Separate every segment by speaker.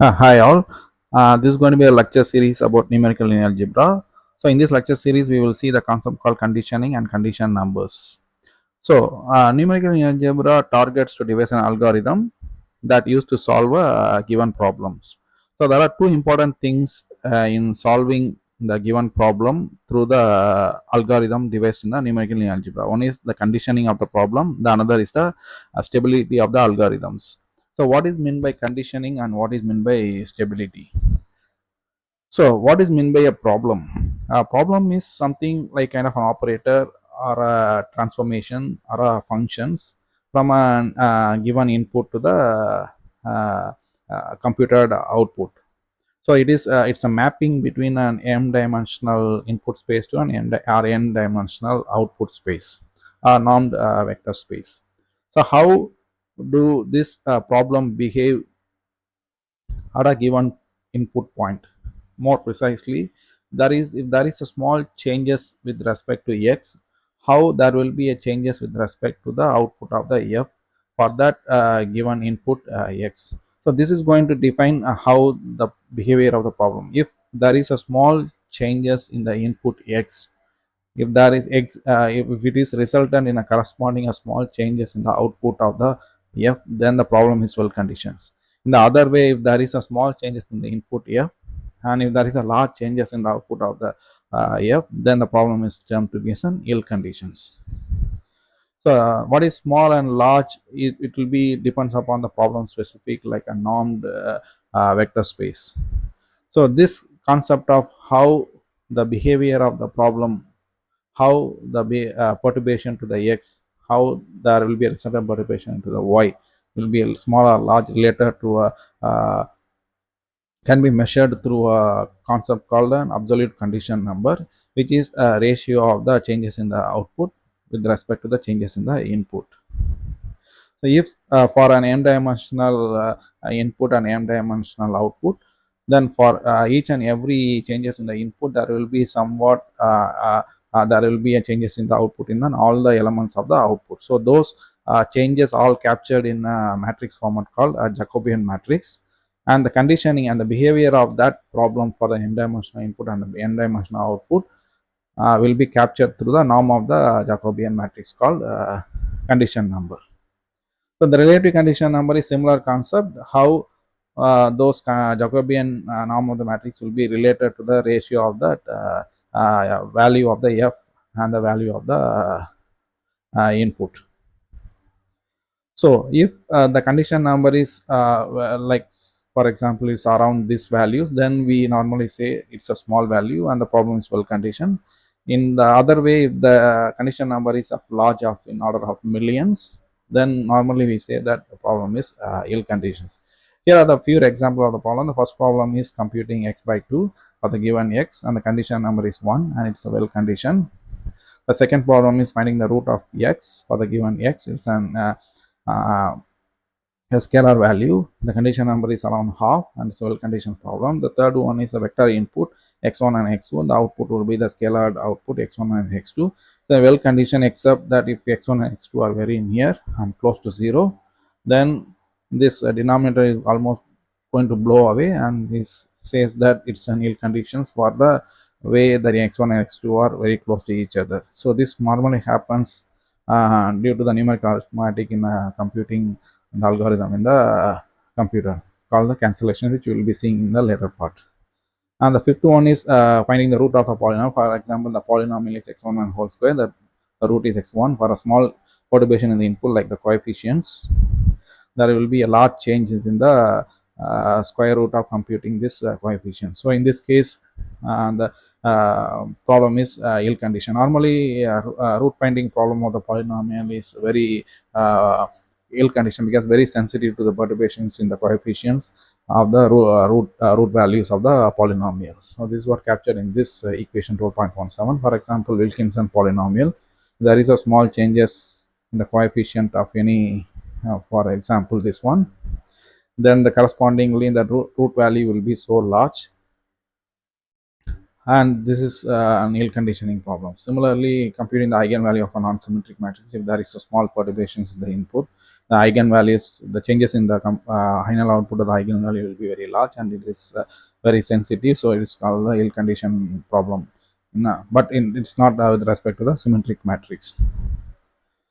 Speaker 1: Hi all. This is going to be a lecture series about numerical in algebra. So in this lecture series, we will see the concept called conditioning and condition numbers. So numerical in algebra targets to devise an algorithm that used to solve given problems. So there are two important things in solving the given problem through the algorithm devised in the numerical in algebra. One is the conditioning of the problem. The another is the stability of the algorithms. So what is meant by conditioning and what is meant by stability? So what is meant by a problem? A problem is something like kind of an operator or a transformation or a functions from a given input to the uh, computed output. So it's a mapping between an m-dimensional input space to an n-dimensional output space, a normed vector space. So how do this problem behave at a given input point? More precisely, there is if there is a small changes with respect to x, how there will be a changes with respect to the output of the f for that given input x. So this is going to define how the behavior of the problem. If there is a small changes in the input x, if there is if it is resultant in a corresponding a small changes in the output of the f, then the problem is well conditions. In the other way, if there is a small changes in the input f and if there is a large changes in the output of the f, then the problem is termed to be as an ill conditions. So what is small and large, it will be depends upon the problem specific, like a normed vector space. So this concept of how the behavior of the problem, how the perturbation to the x, how there will be a certain perturbation to the y will be a small or large related to a can be measured through a concept called an absolute condition number, which is a ratio of the changes in the output with respect to the changes in the input. So if for an m-dimensional input and m-dimensional output, then for each and every changes in the input, there will be somewhat there will be a changes in the output in all the elements of the output. So those changes all captured in a matrix format called a Jacobian matrix, and the conditioning and the behavior of that problem for the n-dimensional input and the n-dimensional output will be captured through the norm of the Jacobian matrix called condition number. So the relative condition number is similar concept. How those Jacobian norm of the matrix will be related to the ratio of that value of the f and the value of the input. So if the condition number is like for example is around this values, then we normally say it's a small value and the problem is well conditioned. In the other way, if the condition number is of large of in order of millions, then normally we say that the problem is ill conditions. Here are the few examples of the problem. The first problem is computing x by 2 for the given x and the condition number is 1 and it's a well condition. The second problem is finding the root of x for the given x. It's an uh, a scalar value. The condition number is around half and it's a well conditioned problem. The third one is a vector input x1 and x2. The output will be the scalar output x1 and x2. The well condition except that if x1 and x2 are very near and close to 0, then this denominator is almost going to blow away, and this says that it's an ill conditions for the way that x1 and x2 are very close to each other. So this normally happens due to the numerical arithmetic in computing the algorithm in the computer called the cancellation, which we will be seeing in the later part. And the fifth one is finding the root of a polynomial. For example, the polynomial is x1 and whole square. The root is x1. For a small perturbation in the input like the coefficients, there will be a large changes in the square root of computing this coefficient. So in this case, the problem is ill condition. Normally, root finding problem of the polynomial is very ill condition because very sensitive to the perturbations in the coefficients of the root values of the polynomials. So this is what captured in this equation 12.17. For example, Wilkinson polynomial, there is a small changes in the coefficient of any for example this one, then the correspondingly the root value will be so large, and this is an ill conditioning problem. Similarly, computing the eigenvalue of a non-symmetric matrix, if there is a small perturbations in the input, the eigenvalues, the changes in the final output of the eigenvalue will be very large, and it is very sensitive, so it is called the ill condition problem. No, but it's not with respect to the symmetric matrix.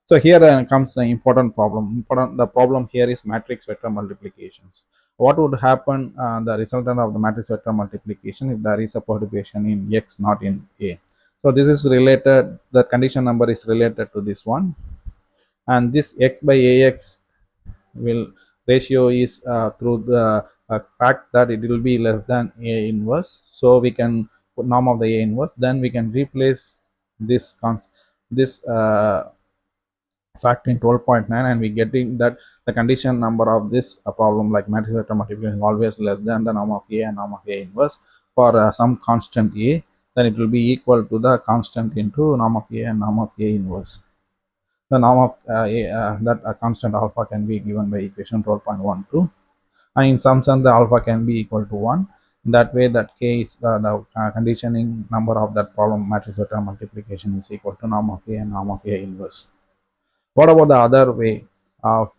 Speaker 1: So here comes the important problem. The problem here is matrix vector multiplications. What would happen the resultant of the matrix vector multiplication if there is a perturbation in X, not in A? So this is related. The condition number is related to this one, and this X by AX will ratio is through the fact that it will be less than A inverse. So we can put norm of the A inverse. Then we can replace this this fact in 12.9, and we getting that the condition number of this problem like matrix vector multiplication is always less than the norm of A and norm of A inverse for some constant A. Then it will be equal to the constant into norm of A and norm of A inverse. The norm of that constant alpha can be given by equation 12.12, and in some sense the alpha can be equal to 1. That way that K is the conditioning number of that problem matrix vector multiplication is equal to norm of A and norm of A inverse. What about the other way of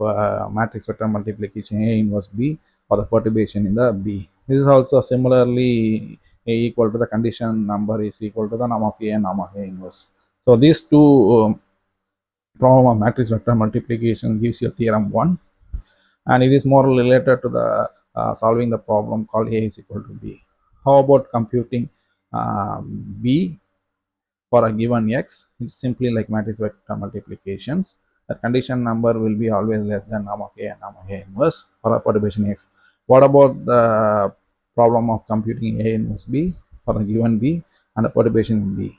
Speaker 1: matrix vector multiplication, A inverse B, or the perturbation in the B? This is also similarly A equal to the condition number is equal to the norm of A and norm of A inverse. So these two problem of matrix vector multiplication gives you theorem 1, and it is more related to the solving the problem called A is equal to B. How about computing B for a given X? It's simply like matrix vector multiplications. The condition number will be always less than norm of A and norm of A inverse for a perturbation X. What about the problem of computing A inverse B for a given B and a perturbation in B?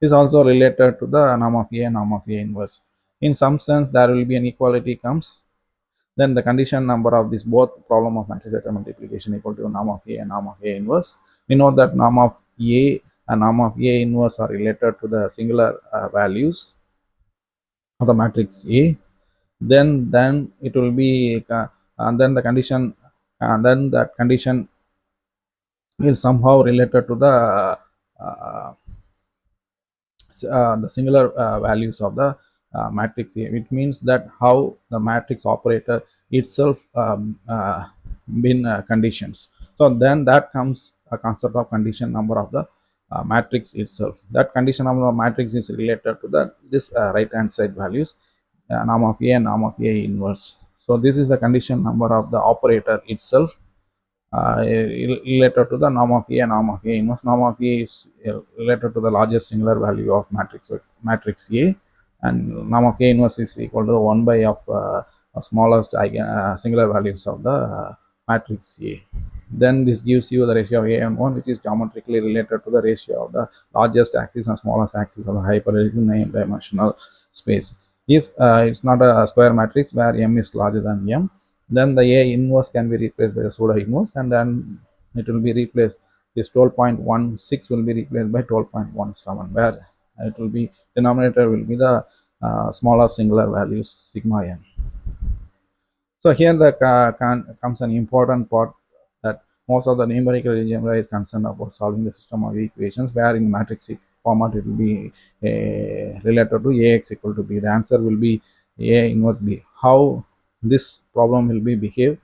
Speaker 1: Is also related to the norm of A and norm of A inverse. In some sense, there will be an equality comes. Then the condition number of this both problem of matrix vector multiplication equal to norm of A and norm of A inverse. We know that norm of A and norm of A inverse are related to the singular values of the matrix A. Then it will be and then the condition and then that condition will somehow related to uh, the singular values of the matrix A. It means that how the matrix operator itself been conditions. So then that comes a concept of condition number of the matrix itself. That condition number of matrix is related to the this right hand side values, norm of A and norm of A inverse. So this is the condition number of the operator itself related to the norm of A and norm of A inverse. Norm of A is related to the largest singular value of matrix A, and norm of A inverse is equal to 1 by of smallest singular values of the matrix A. Then this gives you the ratio of A and 1, which is geometrically related to the ratio of the largest axis and smallest axis of the hyperdimensional dimensional space. If it's not a square matrix where M is larger than M, then the A inverse can be replaced by the pseudo inverse, and then it will be replaced. This 12.16 will be replaced by 12.17, where it will be denominator will be the smaller singular values sigma n. So here the comes an important part that most of the numerical algebra is concerned about solving the system of equations, where in matrix format it will be related to Ax equal to B. The answer will be A inverse B. How this problem will be behave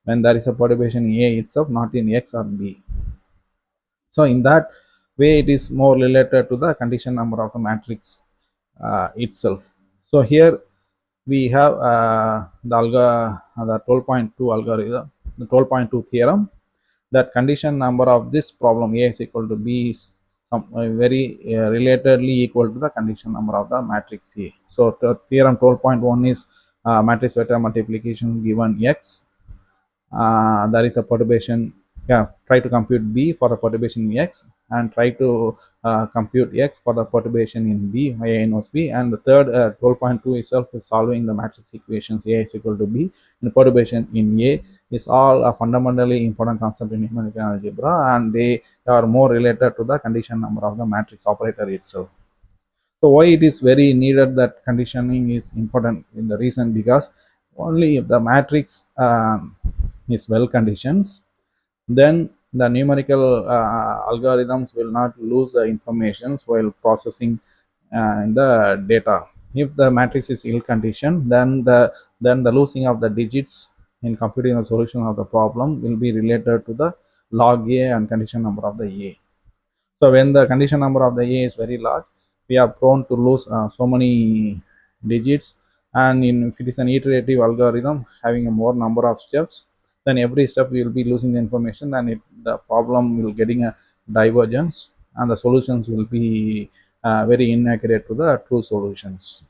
Speaker 1: when there is a perturbation in A itself, not in X or B. So in that way, it is more related to the condition number of the matrix itself. So here we have the 12.2 algorithm, the 12.2 theorem, that condition number of this problem A is equal to B is very relatedly equal to the condition number of the matrix A. So theorem 12.1 is matrix vector multiplication given X, there is a perturbation. Try to compute B for the perturbation in X, and try to compute X for the perturbation in B, A inverse B. And the third 12.2 itself is solving the matrix equations A is equal to B, and the perturbation in A is all a fundamentally important concept in numerical algebra, and they are more related to the condition number of the matrix operator itself. So why it is very needed that conditioning is important in the reason because only if the matrix is well conditioned, then the numerical algorithms will not lose the informations while processing in the data. If the matrix is ill conditioned, then the losing of the digits in computing the solution of the problem will be related to the log a and condition number of the a. So when the condition number of the a is very large, we are prone to lose so many digits. And if it is an iterative algorithm having a more number of steps, then every step we will be losing the information, and the problem will getting a divergence, and the solutions will be very inaccurate to the true solutions.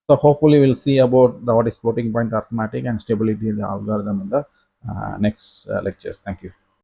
Speaker 1: So hopefully we'll see about what is floating point arithmetic and stability in the algorithm in the next lectures. Thank you.